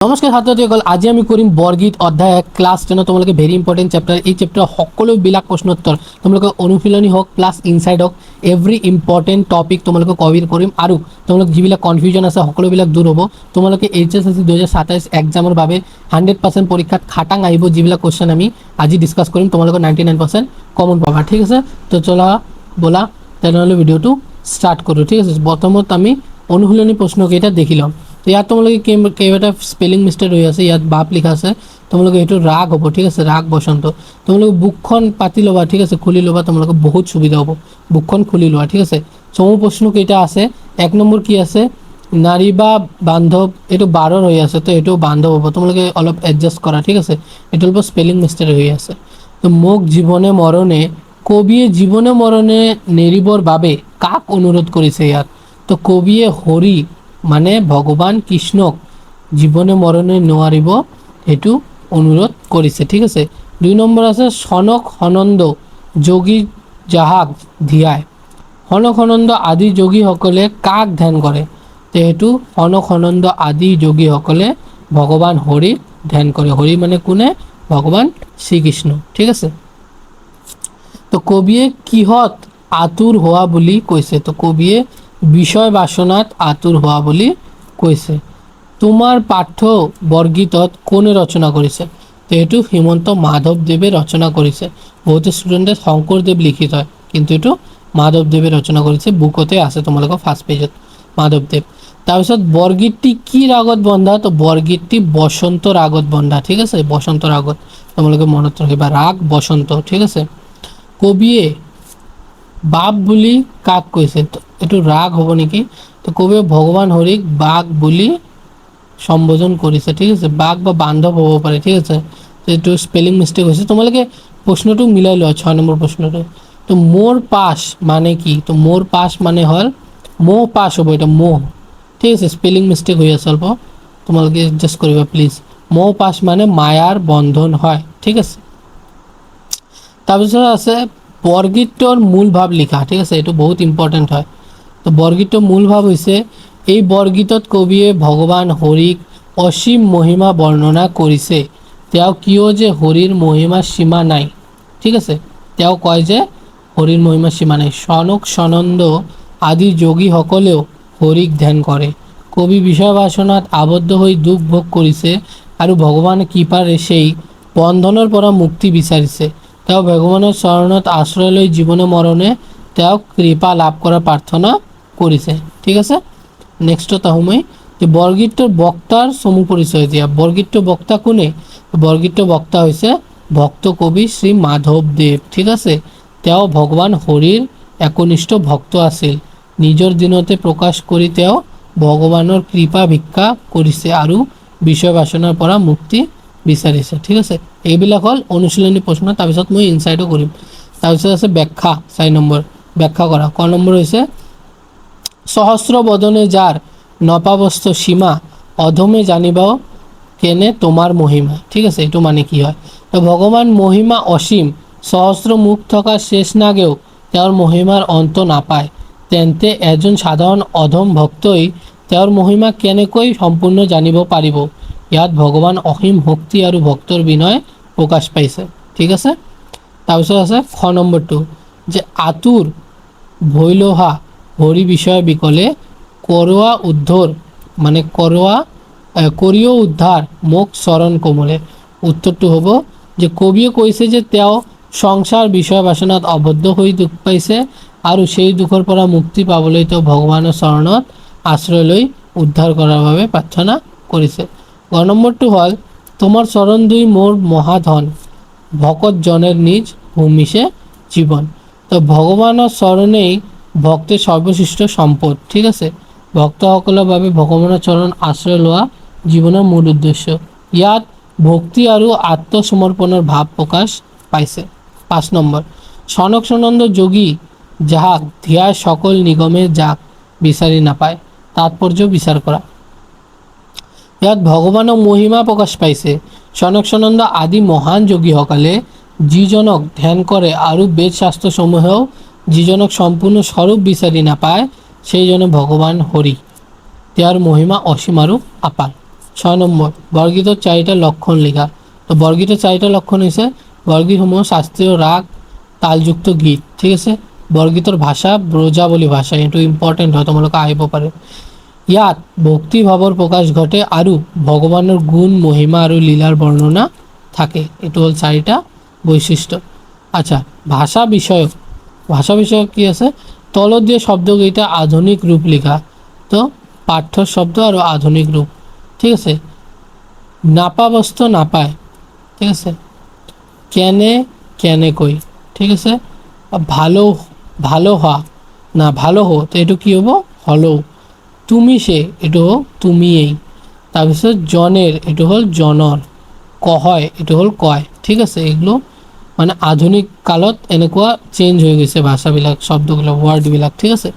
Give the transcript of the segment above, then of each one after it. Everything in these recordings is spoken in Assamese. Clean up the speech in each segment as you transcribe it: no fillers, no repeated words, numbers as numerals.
নমস্কাৰ ছাত্ৰসকল, আজি আমি কৰিম বৰগীত অধ্যায় 1 ক্লাছ 10 তোমালোকে ভেৰি ইম্পৰ্টেণ্ট চেপ্টাৰ। এই চেপ্টাৰ সকলোবিলাক প্ৰশ্নোত্তৰ তোমালোকে অনুশীলনী হওক প্লাছ ইনচাইড হওক এভৰি ইম্পৰ্টেণ্ট টপিক তোমালোকে কভাৰ কৰিম আৰু তোমালোকে যিবিলাক কনফিউজন আছে সকলোবিলাক দূৰ হ'ব। তোমালোকে HSLC 2027 এক্সামৰ বাবে 100% পৰীক্ষাত খাটাং আহিব। যিবিলাক কুৱেশ্যন আমি আজি ডিছকাছ কৰিম তোমালোকে 99% কমন পাবা। ঠিক আছে, তো চলা ব'লা তেনেহ'লে ভিডিঅ'টো ষ্টাৰ্ট কৰোঁ। ঠিক আছে, প্ৰথমত আমি অনুশীলনী প্ৰশ্নকেইটা দেখি ল'ম। তো ইয়াত তোমালোকে কেইবাটা স্পেলিং মিষ্টেক হৈ আছে। ইয়াত বাপ লিখা আছে, তোমালোকে এইটো ৰাগ হ'ব। ঠিক আছে, ৰাগ বসন্ত। তোমালোকে বুকখন পাতি ল'বা। ঠিক আছে, খুলি ল'বা, তোমালোকে বহুত সুবিধা হ'ব। বুকখন খুলি লোৱা। ঠিক আছে, চমু প্ৰশ্ন কেইটা আছে। 1 নম্বৰ কি আছে, নাৰী বা বান্ধৱ, এইটো 12ৰ হৈ আছে, তো এইটো বান্ধৱ হ'ব। তোমালোকে অলপ এডজাষ্ট কৰা। ঠিক আছে, এইটো অলপ স্পেলিং মিষ্টেক হৈ আছে। তো মোক জীৱনে মৰণে, কবিয়ে জীৱনে মৰণে নেৰিবৰ বাবে কাক অনুৰোধ কৰিছে ইয়াত? তো কবিয়ে হৰি মানে ভগৱান কৃষ্ণক জীৱনে মৰণে নোৱাৰিব সেইটো অনুৰোধ কৰিছে। ঠিক আছে, 2 নম্বৰ আছে সনক সনন্দ যোগী যাহাক ধিয়ায়। সনক সনন্দ আদি যোগীসকলে কাক ধ্যান কৰে? তো সেইটো সনক সনন্দ আদি যোগীসকলে ভগৱান হৰিক ধ্যান কৰে। হৰি মানে কোনে? ভগৱান শ্ৰীকৃষ্ণ। ঠিক আছে, তো কবিয়ে কিহত আতুৰ হোৱা বুলি কৈছে? তো কবিয়ে বিষয় বাসনাত আতুৰ হোৱা বুলি কৈছে। তোমাৰ পাঠ্য বৰগীতত কোনে ৰচনা কৰিছে? তো এইটো হিমন্ত মাধৱদেৱে ৰচনা কৰিছে। বহুতো ষ্টুডেণ্টে শংকৰদেৱ লিখি থয়, কিন্তু এইটো মাধৱদেৱে ৰচনা কৰিছে। বুকতে আছে তোমালোকৰ ফাৰ্ষ্ট পেজত মাধৱদেৱ। তাৰপিছত বৰগীতটি কি ৰাগত বন্ধা? তো বৰগীতটি বসন্ত ৰাগত বন্ধা। ঠিক আছে, বসন্ত ৰাগত তোমালোকে মনত ৰাখিবা, ৰাগ বসন্ত। ঠিক আছে, কবিয়ে বাপ বুলি কাক কৈছে? তো এইটো ৰাগ হ'ব নেকি? তো কবিয়ে ভগৱান হৰিক বাঘ বুলি সম্বোধন কৰিছে। ঠিক আছে, বাঘ বা বান্ধৱ হ'ব পাৰে। ঠিক আছে, তো এইটো স্পেলিং মিষ্টেক হৈছে। তোমালোকে প্ৰশ্নটো মিলাই লোৱা, 6 নম্বৰ প্ৰশ্নটো। তো মোৰ পাছ মানে কি? তো মোৰ পাছ মানে হ'ল মহ পাছ হ'ব, এটা মহ। ঠিক আছে, স্পেলিং মিষ্টেক হৈ আছে অল্প, তোমালোকে এডজাষ্ট কৰিবা প্লিজ। মহ পাছ মানে মায়াৰ বন্ধন হয়। ঠিক আছে, তাৰপিছত আছে বৰগীতৰ মূল ভাৱ লিখা। ঠিক আছে, এইটো বহুত ইম্পৰ্টেণ্ট হয়। তো বৰগীতৰ মূল ভাৱ হৈছে, এই বৰগীতত কবিয়ে ভগৱান হৰিক অসীম মহিমা বৰ্ণনা কৰিছে। তেওঁ কিয় যে হৰিৰ মহিমাৰ সীমা নাই। ঠিক আছে, তেওঁ কয় যে হৰিৰ মহিমাৰ সীমা নাই। সনক সনন্দ আদি যোগীসকলেও হৰিক ধ্যান কৰে। কবি বিষয় বাসনাত আবদ্ধ হৈ দুখ ভোগ কৰিছে আৰু ভগৱানৰ কৃপাৰে সেই বন্ধনৰ পৰা মুক্তি বিচাৰিছে। তেওঁ ভগৱানৰ চৰণত আশ্ৰয় লৈ জীৱনে মৰণে তেওঁক কৃপা লাভ কৰাৰ প্ৰাৰ্থনা কৰিছে। ঠিক আছে, নেক্সটত আহোঁ মই, যে বৰগীতৰ বক্তাৰ চমু পৰিচয় দিয়া। বৰগীতৰ বক্তা কোনে? বৰগীতৰ বক্তা হৈছে ভক্ত কবি শ্ৰী মাধৱদেৱ। ঠিক আছে, তেওঁ ভগৱান হৰিৰ একনিষ্ঠ ভক্ত আছিল। নিজৰ দিনতে প্ৰকাশ কৰি তেওঁ ভগৱানৰ কৃপা ভিক্ষা কৰিছে আৰু বিষয় বাসনাৰ পৰা মুক্তি বিচাৰিছে। ঠিক আছে, এইবিলাক হ'ল অনুশীলনী প্ৰশ্ন। তাৰপিছত মই ইনচাইডো কৰিম। তাৰপিছত আছে ব্যাখ্যা, 4 নম্বৰ ব্যাখ্যা কৰা। ক নম্বৰ হৈছে সহস্ৰ বদনে যাৰ নপাবস্ত সীমা অধমে জানিবাও কেনে তোমাৰ মহিমা। ঠিক আছে, এইটো মানে কি হয়? তো ভগৱান মহিমা অসীম, সহস্ৰ মুখ থকা শেষ নাগেও তেওঁৰ মহিমাৰ অন্ত নাপায়। তেন্তে এজন সাধাৰণ অধম ভক্তই তেওঁৰ মহিমা কেনেকৈ সম্পূৰ্ণ জানিব পাৰিব? ইয়াত ভগৱান অসীম শক্তি আৰু ভক্তৰ বিনয় প্ৰকাশ পাইছে। ঠিক আছে, তাৰপিছত আছে খ নম্বৰটো, যে আতুৰ ভৈলহা হৰি বিষয় বিকলে কৰোৱা উদ্ধৰ মানে কৰিও উদ্ধাৰ মোক চৰণ কোমলে। উত্তৰটো হ'ব যে কবিয়ে কৈছে যে তেওঁ সংসাৰ বিষয় বাসনাত আবদ্ধ হৈ দুখ পাইছে আৰু সেই দুখৰ পৰা মুক্তি পাবলৈ তেওঁ ভগৱানৰ চৰণত আশ্ৰয় লৈ উদ্ধাৰ কৰাৰ বাবে প্ৰাৰ্থনা কৰিছে। গ নম্বৰটো হ'ল তোমাৰ চৰণ দুই মোৰ মহাধন, ভকত জনেৰ নিজ ভূমিছে জীবন। তো ভগৱানৰ চৰণেই ভক্তিৰ সৰ্বশ্ৰেষ্ঠ সম্পদ। ঠিক আছে, ভক্তসকলৰ বাবে ভগৱানৰ চৰণ আশ্ৰয় লোৱা জীৱনৰ মূল উদ্দেশ্য। ইয়াত ভক্তি আৰু আত্মসমৰ্পণৰ ভাৱ প্ৰকাশ পাইছে। 5 নম্বৰ সনক সনন্দ যোগী যাহাক ধিয়ায় সকল নিগমে যাক বিচাৰি নাপায়। তাৎপৰ্য বিচাৰ কৰা। ইয়াত ভগৱানৰ মহিমা প্ৰকাশ পাইছে। সনক সনন্দ আদি মহান যোগীসকলে যিজনক ধ্যান কৰে আৰু বেদ শাস্ত্ৰসমূহেও যিজনক সম্পূৰ্ণ স্বৰূপ বিচাৰি নাপায় সেইজনে ভগৱান হৰি। তেওঁৰ মহিমা অসীম আৰু আপাৰ। 6 নম্বৰ বৰগীতৰ 4টা লক্ষণ লিখা। তো বৰগীতৰ 4টা লক্ষণ হৈছে বৰগীতসমূহ শাস্ত্ৰীয় ৰাগ তালযুক্ত গীত, ঠিক আছে। বৰগীতৰ ভাষা ব্ৰজাৱলী ভাষা, এইটো ইম্পৰ্টেণ্ট হয়, তোমালোকে আহিব পাৰে। ইয়াত ভক্তিভাৱৰ প্ৰকাশ ঘটে আৰু ভগৱানৰ গুণ মহিমা আৰু লীলাৰ বৰ্ণনা থাকে। এইটো হ'ল 4টা বৈশিষ্ট্য। আচ্ছা, ভাষা বিষয়ক কি আছে, তলত দিয়া শব্দকেইটা আধুনিক ৰূপ লিখা। তো পাঠ্য শব্দ আৰু আধুনিক ৰূপ, ঠিক আছে। নাপাবস্তু নাপায়, ঠিক আছে। কেনেকৈ, ঠিক আছে। ভালো হওয়া না ভালো হো, তো এইটো কি হ'ব, হলো। তুমি সে, এইটো হোক তুমিয়েই। তাৰপিছত জনেৰ, এইটো হ'ল জনৰ। কহয়, এইটো হ'ল কয়, ঠিক আছে। এগুলো মানে আধুনিক কালত এনেকুৱা চেঞ্জ হৈ গৈছে ভাষাবিলাক, শব্দবিলাক, ওয়াৰ্ডবিলাক, ঠিক আছে।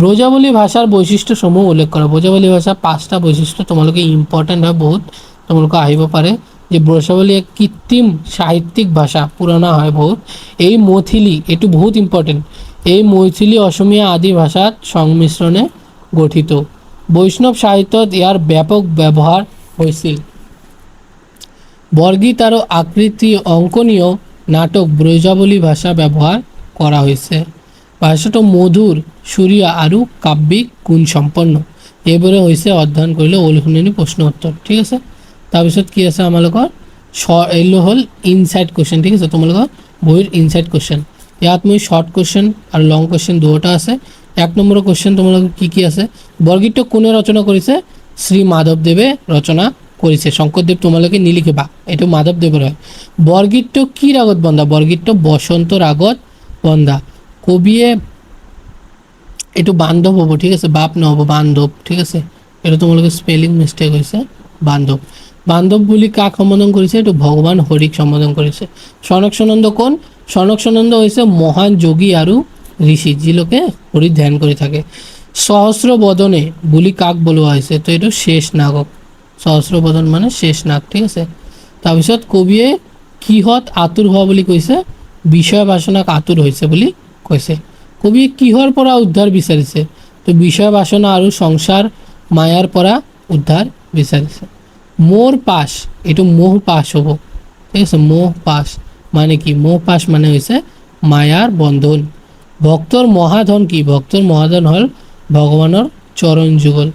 ব্ৰজাৱলী ভাষাৰ বৈশিষ্ট্যসমূহ উল্লেখ কৰা। ব্ৰজাৱলী ভাষা 5টা বৈশিষ্ট্য তোমালোকে ইম্পৰ্টেণ্ট হয় বহুত, তোমালোকে আহিব পাৰে। যে ব্ৰজাৱলী এক কৃত্ৰিম সাহিত্যিক ভাষা, পুৰণা হয় বহুত। এই মৈথিলী, এইটো বহুত ইম্পৰ্টেণ্ট, এই মৈথিলী অসমীয়া আদি ভাষাত সংমিশ্ৰণে গঠিত। বৈষ্ণৱ সাহিত্যত ইয়াৰ ব্যাপক ব্যৱহাৰ হৈছিল। বৰগীত আৰু আকৃতি অংকনীয় নাটক ব্ৰজাৱলী ভাষা ব্যৱহাৰ কৰা হৈছে। ভাষাটো মধুৰ, সুৰীয়া আৰু কাব্যিক গুণ সম্পন্ন। এইবোৰে হৈছে অধ্যয়ন কৰিলে অনুশীলনী প্ৰশ্ন উত্তৰ, ঠিক আছে। তাৰপিছত কি আছে আমালোকৰ এইগুলো হ'ল ইনসাইড কুৱেশ্যন, ঠিক আছে। তোমালোকৰ বহিৰ ইনসাইড কুৱেশ্যন, ইয়াত মই শৰ্ট কুৱেশ্যন আৰু লং কুৱেশ্যন দুটা আছে। 1 নম্বৰৰ কুৱেশ্যন তোমালোকৰ কি আছে, বৰগীতটো কোনে ৰচনা কৰিছে? শ্ৰী মাধৱদেৱে ৰচনা কৰিছে। শংকৰদেৱ তোমালোকে নিলিখিবা, এইটো মাধৱদেৱৰ হয়। বৰগীতটো কি ৰাগত বন্ধা? বৰগীতটো বসন্ত ৰাগত বন্ধা। কবিয়ে, এইটো বান্ধৱ হ'ব, ঠিক আছে, বাপ নহ'ব, বান্ধৱ, ঠিক আছে। এইটো তোমালোকে স্পেলিং মিষ্টেক হৈছে, বান্ধৱ। বান্ধৱ বুলি কাক সম্বোধন কৰিছে? এইটো ভগৱান হৰিক সম্বোধন কৰিছে। সনক কোন? সনক হৈছে মহান যোগী আৰু ঋষি, যিলোকে হৰি ধ্যান কৰি থাকে। সহস্ৰ বদনে বুলি কাক বোলোৱা হৈছে? তো এইটো শেষ নাগক। সহস্ৰ বদন মানে শেষ নাগ, ঠিক আছে। তাৰপিছত কবিয়ে কিহত আতুৰ হোৱা বুলি কৈছে? বিষয় বাসনাক আতুৰ হৈছে বুলি কৈছে। কবিয়ে কিহৰ পৰা উদ্ধাৰ বিচাৰিছে? তো বিষয় বাসনা আৰু সংসাৰ মায়াৰ পৰা উদ্ধাৰ বিচাৰিছে। মোর পাশ, এইটো মোহ পাশ হ'ব, ঠিক আছে। মোহ পাশ মানে কি? মোহ পাশ মানে হৈছে মায়াৰ বন্ধন। ভক্তৰ মহাধন কি? ভক্তৰ মহাধন হ'ল ভগৱানৰ চৰণ যুগল।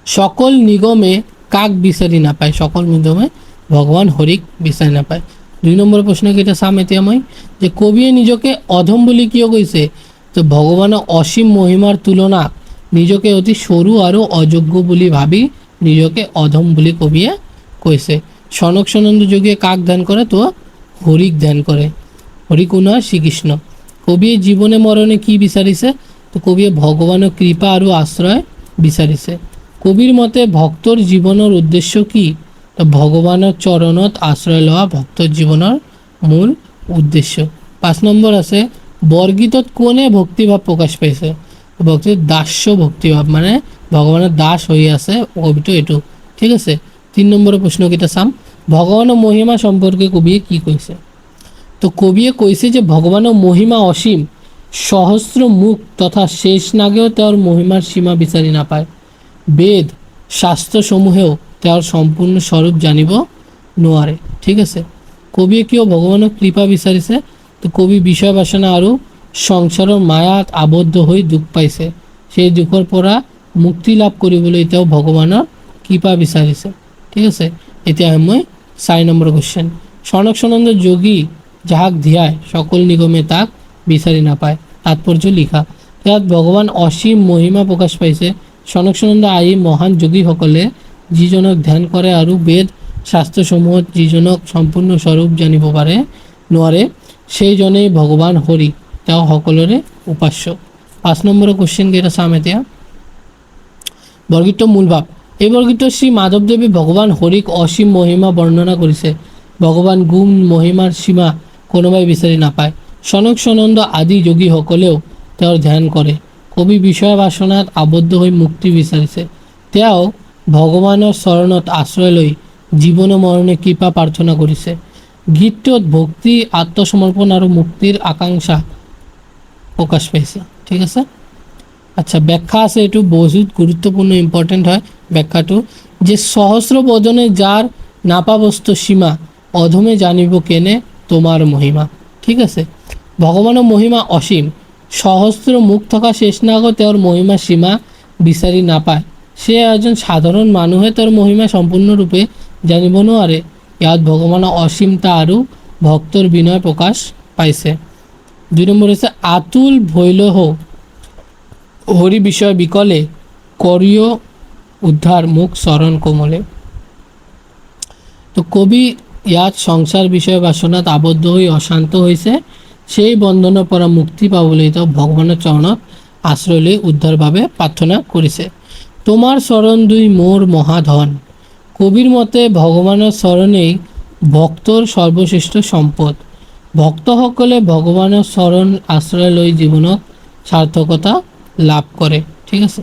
সকল নিগমে কাক বিচাৰি নাপায়? সকল নিগমে ভগৱান হৰিক বিচাৰি নাপায়। 2 নম্বৰ প্ৰশ্নকেইটা চাম এতিয়া মই, যে কবিয়ে নিজকে অধম বুলি কিয় কৈছে? তো ভগৱানৰ অসীম মহিমাৰ তুলনাত নিজকে অতি সৰু আৰু অযোগ্য বুলি ভাবি নিজকে অধম বুলি কবিয়ে কৈছে। সনক সনন্দ যোগীয়ে কাক ধ্যান কৰে? তো হৰিক ধ্যান কৰে। হৰি কোন হয়? শ্ৰীকৃষ্ণ। কবিয়ে জীৱনে মৰণে কি বিচাৰিছে? তো কবিয়ে ভগৱানৰ কৃপা আৰু আশ্ৰয় বিচাৰিছে। কবিৰ মতে ভক্তৰ জীৱনৰ উদ্দেশ্য কি? তো ভগৱানৰ চৰণত আশ্ৰয় লোৱা ভক্তৰ জীৱনৰ মূল উদ্দেশ্য। 5 নম্বৰ আছে, বৰগীতত কোনে ভক্তিভাৱ প্ৰকাশ পাইছে? ভক্তি দাস্য ভক্তিভাৱ, মানে ভগৱানৰ দাস হৈ আছে কবিটো, এইটো, ঠিক আছে। 3 নম্বৰৰ প্ৰশ্নকেইটা চাম। ভগৱানৰ মহিমা সম্পৰ্কে কবিয়ে কি কৈছে? তো কবিয়ে কৈছে যে ভগৱানৰ মহিমা অসীম, সহস্ৰ মুখ তথা শেষ নাগেও তেওঁৰ মহিমাৰ সীমা বিচাৰি নাপায়। বেদ শাস্ত্ৰসমূহেও তেওঁৰ সম্পূৰ্ণ স্বৰূপ জানিব নোৱাৰে, ঠিক আছে। কবিয়ে কিয় ভগৱানৰ কৃপা বিচাৰিছে? তো কবি বিষয় বাসনা আৰু সংসাৰৰ মায়াত আবদ্ধ হৈ দুখ পাইছে। সেই দুখৰ পৰা মুক্তি লাভ কৰিবলৈ তেওঁ ভগৱানৰ কৃপা বিচাৰিছে, ঠিক আছে। এতিয়া মই 4 নম্বৰ কুৱেশ্যন, সনক সনন্দ যোগী যাহাক ধ্যায় সকল নিগমে তাক বিচাৰি নাপায়, তাৎপৰ্য লিখা। ইয়াত ভগৱান অসীম মহিমা প্ৰকাশ পাইছে। সনক সনন্দ আদি মহান যোগীসকলে যিজনক ধ্যান কৰে আৰু বেদ শাস্ত্ৰসমূহত যিজনক সম্পূৰ্ণ স্বৰূপ জানিব পাৰে নোৱাৰে, সেইজনেই ভগৱান হৰি, তেওঁ সকলোৰে উপাস্য। 5 নম্বৰৰ কুৱেশ্যনকেইটা চাম এতিয়া। বৰগীতৰ মূল ভাৱ। এই বৰগীতত শ্ৰী মাধৱদেৱে ভগৱান হৰিক অসীম মহিমা বৰ্ণনা কৰিছে। ভগৱান গুণ মহিমাৰ সীমা কোনোবাই বিচাৰি নাপায়। সনক সনন্দ আদি যোগীসকলেও তেওঁৰ ধ্যান কৰে। কবি বিষয় বাসনাত আবদ্ধ হৈ মুক্তি বিচাৰিছে। তেওঁ ভগৱানৰ চৰণত আশ্ৰয় লৈ জীৱন মৰণে কৃপা প্ৰাৰ্থনা কৰিছে। গীতটোত ভক্তি, আত্মসমৰ্পণ আৰু মুক্তিৰ আকাংক্ষা প্ৰকাশ পাইছে, ঠিক আছে। আচ্ছা, ব্যাখ্যা আছে, এইটো বহুত গুৰুত্বপূৰ্ণ ইম্পৰ্টেণ্ট হয়, ব্যাখ্যাটো যে সহস্ৰ বদনে যাৰ নাপাবস্ত সীমা অধমে জানিব কেনে তোমাৰ মহিমা। ঠিক আছে, ভগৱানৰ মহিমা অসীম, সহস্ৰ মুখ থকা শেষ নাগত তেওঁৰ মহিমা সীমা বিচাৰি নাপায়। সে এজন সাধাৰণ মানুহে তেওঁৰ মহিমা সম্পূৰ্ণৰূপে জানিব নোৱাৰে। ইয়াত ভগৱানৰ অসীমতা আৰু ভক্তৰ বিনয় প্ৰকাশ পাইছে। 2 নম্বৰ হৈছে আতুল ভৈলহ হৰি বিষয় বিকলে কৰিয় উদ্ধাৰ মুখ চৰণ কোমলে। তো কবি ইয়াত সংসাৰ বিষয় বাসনাত আবদ্ধ হৈ অশান্ত হৈছে, সেই বন্ধনৰ পৰা মুক্তি পাবলৈ তেওঁ ভগৱানৰ চৰণত আশ্ৰয় লৈ উদ্ধাৰ বাবে প্ৰাৰ্থনা কৰিছে। তোমাৰ চৰণ দুই মোৰ মহাধন। কবিৰ মতে ভগৱানৰ চৰণেই ভক্তৰ সৰ্বশ্ৰেষ্ঠ সম্পদ। ভক্তসকলে ভগৱানৰ চৰণ আশ্ৰয় লৈ জীৱনত সাৰ্থকতা লাভ কৰে। ঠিক আছে,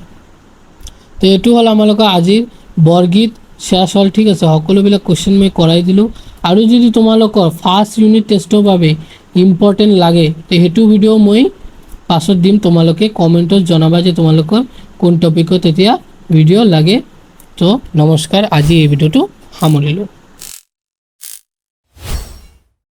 তো এইটো হ'ল আমালোকৰ আজিৰ বৰগীত শেষ হ'ল। ঠিক আছে, সকলোবিলাক কুৱেশ্যন মই কৰাই দিলোঁ। আৰু যদি তোমালোকৰ ফাৰ্ষ্ট ইউনিট টেষ্টৰ বাবে ইম্পৰ্টেণ্ট লাগে তো সেইটো ভিডিঅ' মই পাছত দিম। তোমালোকে কমেণ্টত জনাবা যে তোমালোকৰ কোন টপিকত এতিয়া ভিডিঅ' লাগে। তো নমস্কাৰ, আজি এই ভিডিঅ'টো সামৰিলোঁ।